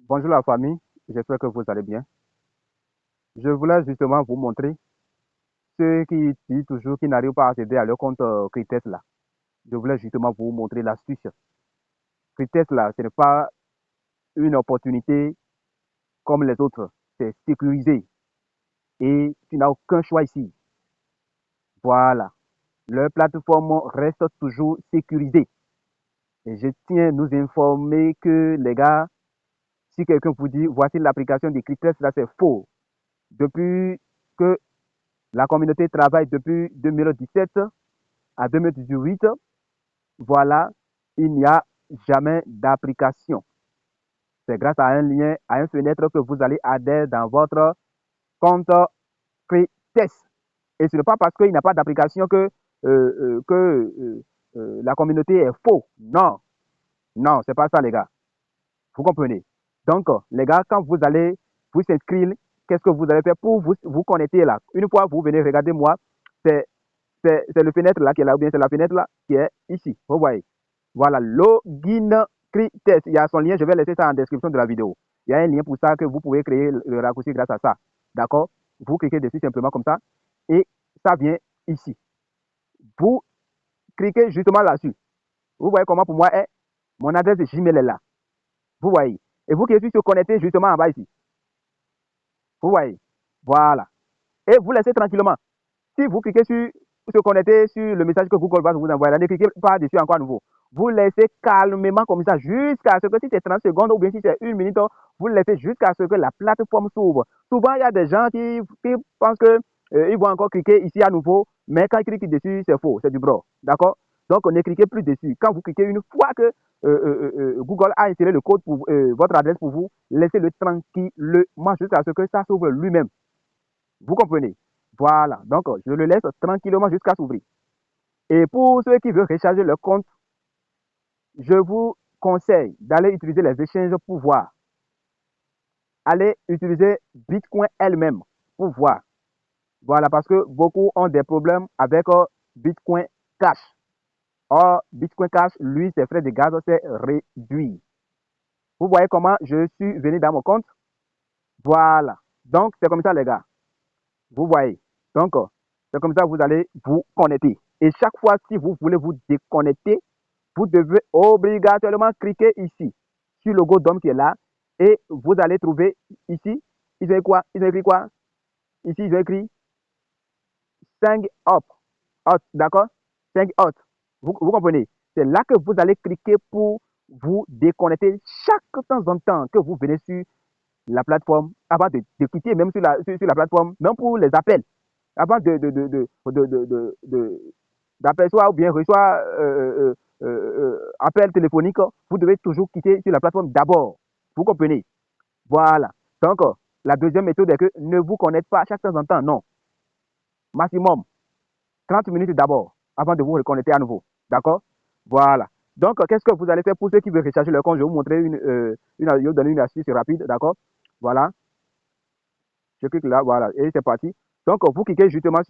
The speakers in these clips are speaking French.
Bonjour la famille, j'espère que vous allez bien. Je voulais justement vous montrer ceux qui disent toujours qu'ils n'arrivent pas à accéder à leur compte Cryptex là. Je voulais justement vous montrer l'astuce. Cryptex là, ce n'est pas une opportunité comme les autres. C'est sécurisé et tu n'as aucun choix ici. Voilà. Leur plateforme reste toujours sécurisée. Et je tiens à nous informer que les gars, si quelqu'un vous dit voici l'application de Cryptex là, c'est faux. Depuis que la communauté travaille depuis 2017 à 2018, voilà, il n'y a jamais d'application. C'est grâce à un lien, à une fenêtre que vous allez adhérer dans votre compte Cryptex. Et ce n'est pas parce qu'il n'y a pas d'application que la communauté est faux. Non, non, c'est pas ça, les gars. Vous comprenez? Donc, les gars, quand vous allez vous inscrire, qu'est-ce que vous allez faire pour vous connecter là? Une fois, vous venez regarder moi, c'est c'est le fenêtre là qui est là, ou bien c'est la fenêtre là qui est ici. Vous voyez. Voilà, login Cryptex. Il y a son lien, je vais laisser ça en description de la vidéo. Il y a un lien pour ça que vous pouvez créer le raccourci grâce à ça. D'accord? Vous cliquez dessus simplement comme ça et ça vient ici. Vous cliquez justement là-dessus. Vous voyez comment pour moi est mon adresse de Gmail est là. Vous voyez. Et vous cliquez sur se connecter justement en bas ici. Vous voyez. Voilà. Et vous laissez tranquillement. Si vous cliquez sur se connecter sur le message que Google va vous envoyer, là, ne cliquez pas dessus encore à nouveau. Vous laissez calmement comme ça jusqu'à ce que si c'est 30 secondes ou bien si c'est une minute, vous laissez jusqu'à ce que la plateforme s'ouvre. Souvent, il y a des gens qui pensent que ils vont encore cliquer ici à nouveau, mais quand ils cliquent dessus, c'est faux, c'est du bro. D'accord? Donc, ne cliquez plus dessus. Quand vous cliquez une fois que Google a inséré le code pour votre adresse pour vous, laissez-le tranquillement jusqu'à ce que ça s'ouvre lui-même. Vous comprenez? Voilà. Donc, je le laisse tranquillement jusqu'à s'ouvrir. Et pour ceux qui veulent recharger leur compte, je vous conseille d'aller utiliser les échanges pour voir. Allez utiliser Bitcoin elle-même pour voir. Voilà, parce que beaucoup ont des problèmes avec Bitcoin Cash. Or, Bitcoin Cash, lui, ses frais de gaz, c'est réduit. Vous voyez comment je suis venu dans mon compte? Voilà. Donc, c'est comme ça, les gars. Vous voyez. Donc, c'est comme ça que vous allez vous connecter. Et chaque fois, si vous voulez vous déconnecter, vous devez obligatoirement cliquer ici, sur le logo d'homme qui est là, et vous allez trouver ici, ils ont écrit quoi? Ils ont écrit quoi? Ici, ils ont écrit 5 up, d'accord? 5 out. Vous comprenez? C'est là que vous allez cliquer pour vous déconnecter chaque temps en temps que vous venez sur la plateforme, avant de quitter même sur la plateforme, même pour les appels, avant d'apercevoir ou bien reçoit appel téléphonique, vous devez toujours quitter sur la plateforme d'abord. Vous comprenez? Voilà. Donc, la deuxième méthode est que ne vous connectez pas à chaque temps en temps, non. Maximum 30 minutes d'abord, avant de vous reconnecter à nouveau. D'accord? Voilà. Donc, qu'est-ce que vous allez faire pour ceux qui veulent recharger leur compte? Je vais vous montrer je vais vous donner une astuce rapide, d'accord? Voilà. Je clique là, voilà, et c'est parti. Donc, vous cliquez justement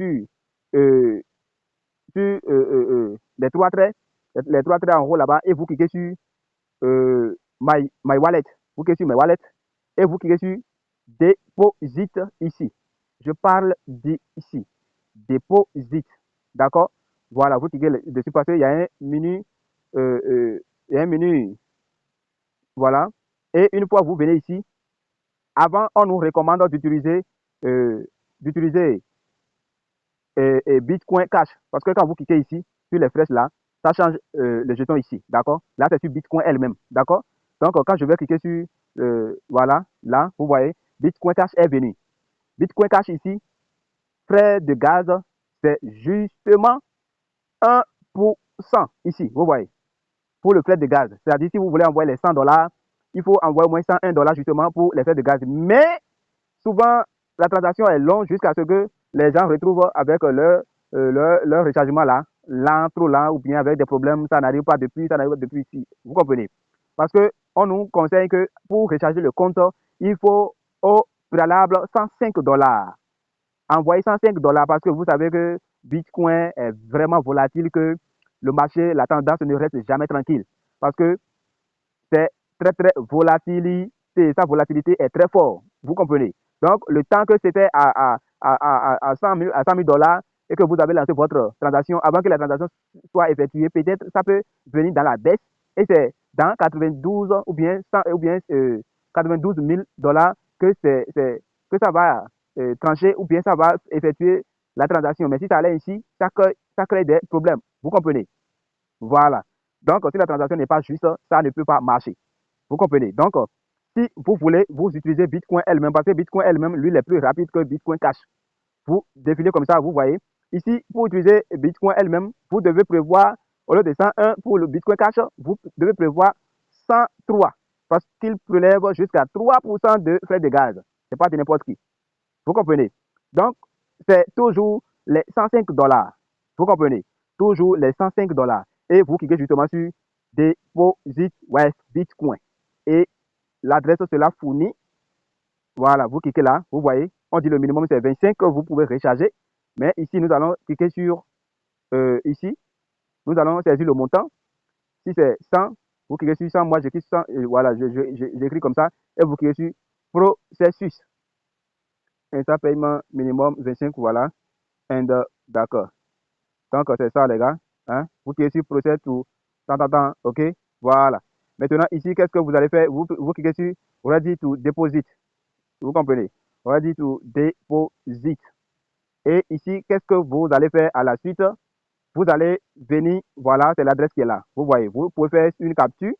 euh, les trois traits, les trois traits en haut là-bas, et vous cliquez sur my Wallet. Vous cliquez sur My Wallet, et vous cliquez sur Deposit ici. Je parle d'ici. Deposit. D'accord? Voilà, vous cliquez dessus parce qu'il y a un menu, il y a un menu, voilà. Et une fois que vous venez ici, avant, on nous recommande euh, d'utiliser Bitcoin Cash. Parce que quand vous cliquez ici, sur les flèches là, ça change les jetons ici. D'accord? Là, c'est sur Bitcoin elle-même. D'accord? Donc, quand je vais cliquer sur, voilà, là, vous voyez, Bitcoin Cash est venu. Bitcoin Cash ici, frais de gaz, c'est justement 1% ici. Vous voyez, pour le frais de gaz. C'est-à-dire, si vous voulez envoyer les 100 dollars, il faut envoyer au moins 101 dollars justement pour les frais de gaz. Mais souvent, la transaction est longue jusqu'à ce que les gens retrouvent avec leur rechargement là, lent, trop lent, ou bien avec des problèmes, ça n'arrive pas depuis, ça n'arrive pas depuis ici. Vous comprenez? Parce qu'on nous conseille que pour recharger le compte, il faut au préalable 105 dollars. Envoyez 105 dollars parce que vous savez que Bitcoin est vraiment volatile, que le marché, la tendance ne reste jamais tranquille. Parce que c'est très, très volatile sa volatilité est très fort. Vous comprenez? Donc, le temps que c'était à 100 000 dollars et que vous avez lancé votre transaction, avant que la transaction soit effectuée, peut-être ça peut venir dans la baisse et c'est dans 92 ou bien 100, ou bien 92 000 dollars que ça va trancher ou bien ça va effectuer la transaction. Mais si ça allait ici, ça crée des problèmes. Vous comprenez? Voilà. Donc, si la transaction n'est pas juste, ça ne peut pas marcher. Vous comprenez? Donc, si vous voulez, vous utilisez Bitcoin elle-même, parce que Bitcoin elle-même, lui, il est plus rapide que Bitcoin Cash. Vous défilez comme ça, vous voyez. Ici, pour utiliser Bitcoin elle-même, vous devez prévoir, au lieu de 101 pour le Bitcoin Cash, vous devez prévoir 103, parce qu'il prélève jusqu'à 3% de frais de gaz. C'est pas de n'importe qui. Vous comprenez? Donc, c'est toujours les 105 dollars. Vous comprenez? Toujours les 105 dollars. Et vous cliquez justement sur Deposit West Bitcoin. Et l'adresse sera fournie. Voilà, vous cliquez là, vous voyez. On dit le minimum c'est 25 que vous pouvez recharger. Mais ici, nous allons cliquer sur ici. Nous allons saisir le montant. Si c'est 100, vous cliquez sur 100. Moi, j'écris 100. Voilà, j'écris comme ça. Et vous cliquez sur Processus. Instant paiement minimum 25, voilà. And d'accord. Donc, c'est ça, les gars. Hein? Vous cliquez sur Process ou tant, OK? Voilà. Maintenant, ici, qu'est-ce que vous allez faire? Vous cliquez sur Ready to Deposit. Vous comprenez? Ready to Deposit. Et ici, qu'est-ce que vous allez faire à la suite? Vous allez venir, voilà, c'est l'adresse qui est là. Vous voyez, vous pouvez faire une capture.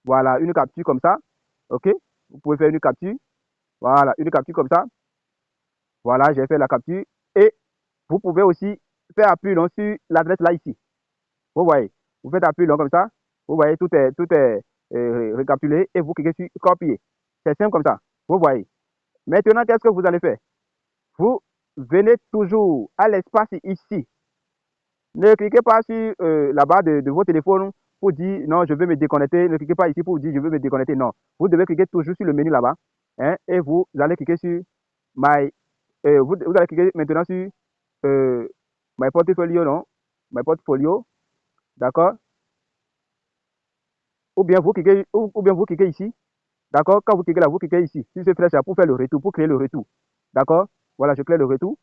Voilà, une capture comme ça. OK? Vous pouvez faire une capture. Voilà, une capture comme ça. Voilà, j'ai fait la capture. Et vous pouvez aussi faire appui long sur l'adresse là ici. Vous voyez, vous faites appui long comme ça. Vous voyez, tout est récapitulé et vous cliquez sur copier. C'est simple comme ça. Vous voyez. Maintenant, qu'est-ce que vous allez faire? Vous venez toujours à l'espace ici. Ne cliquez pas sur la barre de votre téléphone pour dire non, je veux me déconnecter. Ne cliquez pas ici pour dire je veux me déconnecter. Non. Vous devez cliquer toujours sur le menu là-bas. Hein, et vous allez cliquer sur My. Vous allez cliquer maintenant sur euh, My Portfolio, non? My Portfolio. D'accord? Ou bien vous cliquez ici. D'accord? Quand vous cliquez là, vous cliquez ici. Sur ce flèche là pour faire le retour, pour créer le retour. D'accord? Voilà, je crée le retour.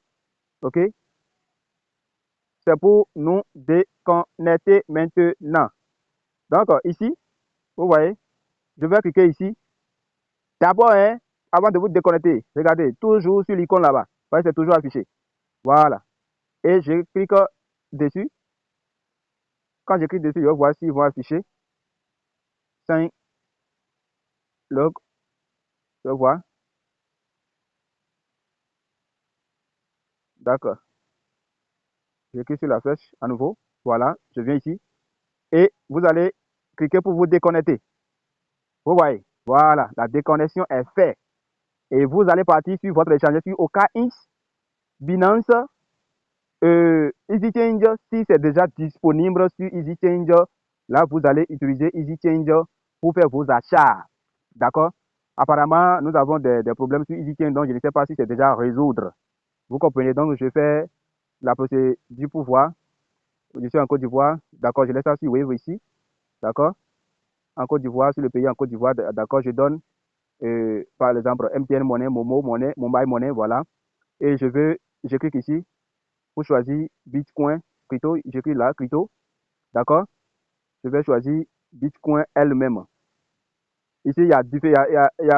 OK? C'est pour nous déconnecter maintenant. Donc, ici, vous voyez, je vais cliquer ici. D'abord, hein, avant de vous déconnecter, regardez, toujours sur l'icône là-bas. Vous voyez, c'est toujours affiché. Voilà. Et je clique dessus. Quand je clique dessus, je vais voir s'ils vont afficher. 5 log. Je vois. D'accord. Je clique sur la flèche à nouveau. Voilà. Je viens ici. Et vous allez cliquer pour vous déconnecter. Vous voyez. Voilà. La déconnexion est faite. Et vous allez partir sur votre échange sur OKX, Binance, EasyChange. Si c'est déjà disponible sur EasyChange, là, vous allez utiliser EasyChange pour faire vos achats. D'accord? Apparemment, nous avons des problèmes sur EasyChange, donc je ne sais pas si c'est déjà à résoudre. Vous comprenez? Donc, je fais la procédure pour voir. Je suis en Côte d'Ivoire. D'accord, je laisse ça sur Wave ici. D'accord? En Côte d'Ivoire, sur le pays en Côte d'Ivoire. D'accord, je donne, par exemple, MTN Monnaie, Momo Monnaie, Mumbai Monnaie, voilà. Et je clique ici pour choisir Bitcoin, crypto. Je clique là, crypto. D'accord? Je vais choisir Bitcoin elle-même. Ici, il y a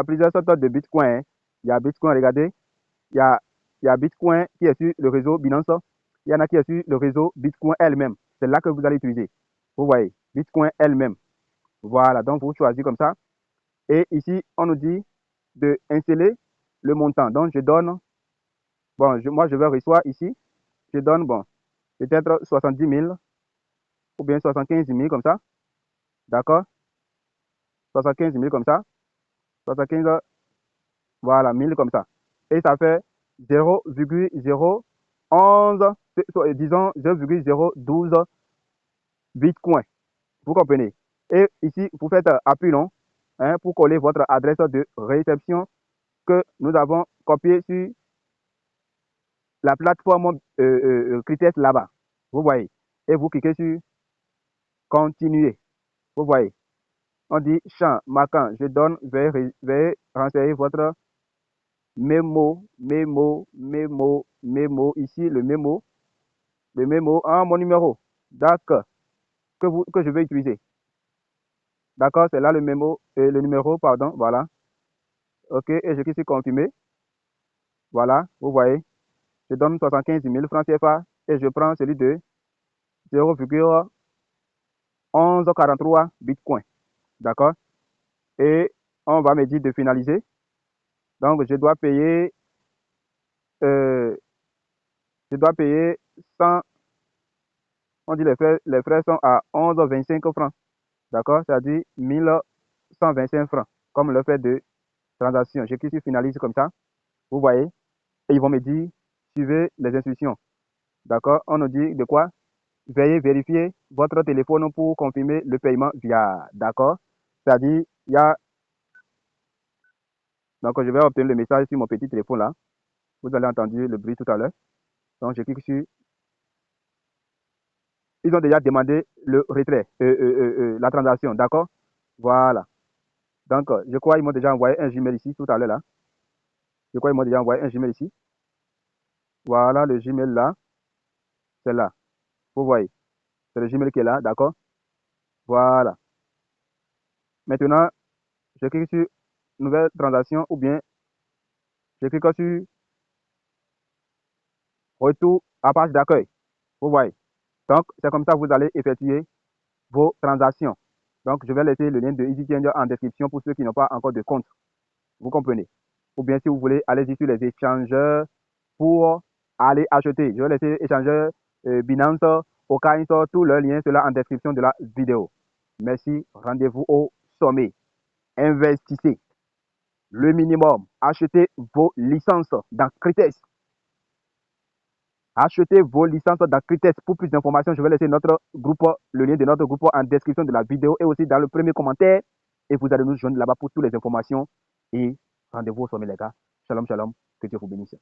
plusieurs sortes de Bitcoin. Hein. Il y a Bitcoin, regardez. Il y a, il y a Bitcoin qui est sur le réseau Binance. Il y en a qui est sur le réseau Bitcoin elle-même. C'est là que vous allez utiliser. Vous voyez, Bitcoin elle-même. Voilà, donc vous choisissez comme ça. Et ici, on nous dit de installer le montant. Donc, je donne, bon, moi, je vais recevoir ici. Je donne, bon, peut-être 70 000 ou bien 75 000 comme ça. D'accord? 75 000 comme ça. 75, voilà, 1000 comme ça. Et ça fait 0,011, disons 0,012 Bitcoin. Vous comprenez? Et ici, vous faites appui long hein, pour coller votre adresse de réception que nous avons copiée sur la plateforme Cryptex là-bas. Vous voyez? Et vous cliquez sur continuer. Vous voyez? On dit champ marquant. Je donne, veuillez renseigner votre mémo. Ici, le mémo, mon numéro. D'accord. Que je vais utiliser. D'accord, c'est là le mémo, le numéro, pardon, voilà. OK, et je clique sur confirmer. Voilà, vous voyez. Je donne 75 000 francs CFA et je prends celui de 0,1143 bitcoin. D'accord? Et on va me dire de finaliser. Donc, euh, je dois payer 100, on dit les frais sont à 11,25 francs. D'accord? C'est-à-dire 1125 francs, comme le fait de transaction. Je clique sur finaliser comme ça. Vous voyez? Et ils vont me dire, suivez les instructions. D'accord? On nous dit de quoi? Veuillez vérifier votre téléphone pour confirmer le paiement via. D'accord? C'est-à-dire, il y a. Donc, je vais obtenir le message sur mon petit téléphone là. Vous allez entendre le bruit tout à l'heure. Donc, je clique sur. Ils ont déjà demandé le retrait, la transaction. D'accord? Voilà. Donc, je crois qu'ils m'ont déjà envoyé un Gmail ici tout à l'heure là. Je crois qu'ils m'ont déjà envoyé un Gmail ici. Voilà le Gmail là. C'est là. Vous voyez. C'est le Gmail qui est là. D'accord? Voilà. Maintenant, je clique sur nouvelle transaction ou bien je clique sur retour à page d'accueil. Vous voyez. Donc, c'est comme ça que vous allez effectuer vos transactions. Donc, je vais laisser le lien de EasyChanger en description pour ceux qui n'ont pas encore de compte. Vous comprenez? Ou bien si vous voulez, allez-y sur les échangeurs pour aller acheter. Je vais laisser échangeur Binance, Okains, tous leurs liens sera en description de la vidéo. Merci. Rendez-vous au sommet. Investissez le minimum. Achetez vos licences dans Crites. Achetez vos licences dans Crites. Pour plus d'informations, je vais laisser notre groupe, le lien de notre groupe en description de la vidéo et aussi dans le premier commentaire. Et vous allez nous joindre là-bas pour toutes les informations. Et rendez-vous au sommet, les gars. Shalom, shalom. Que Dieu vous bénisse.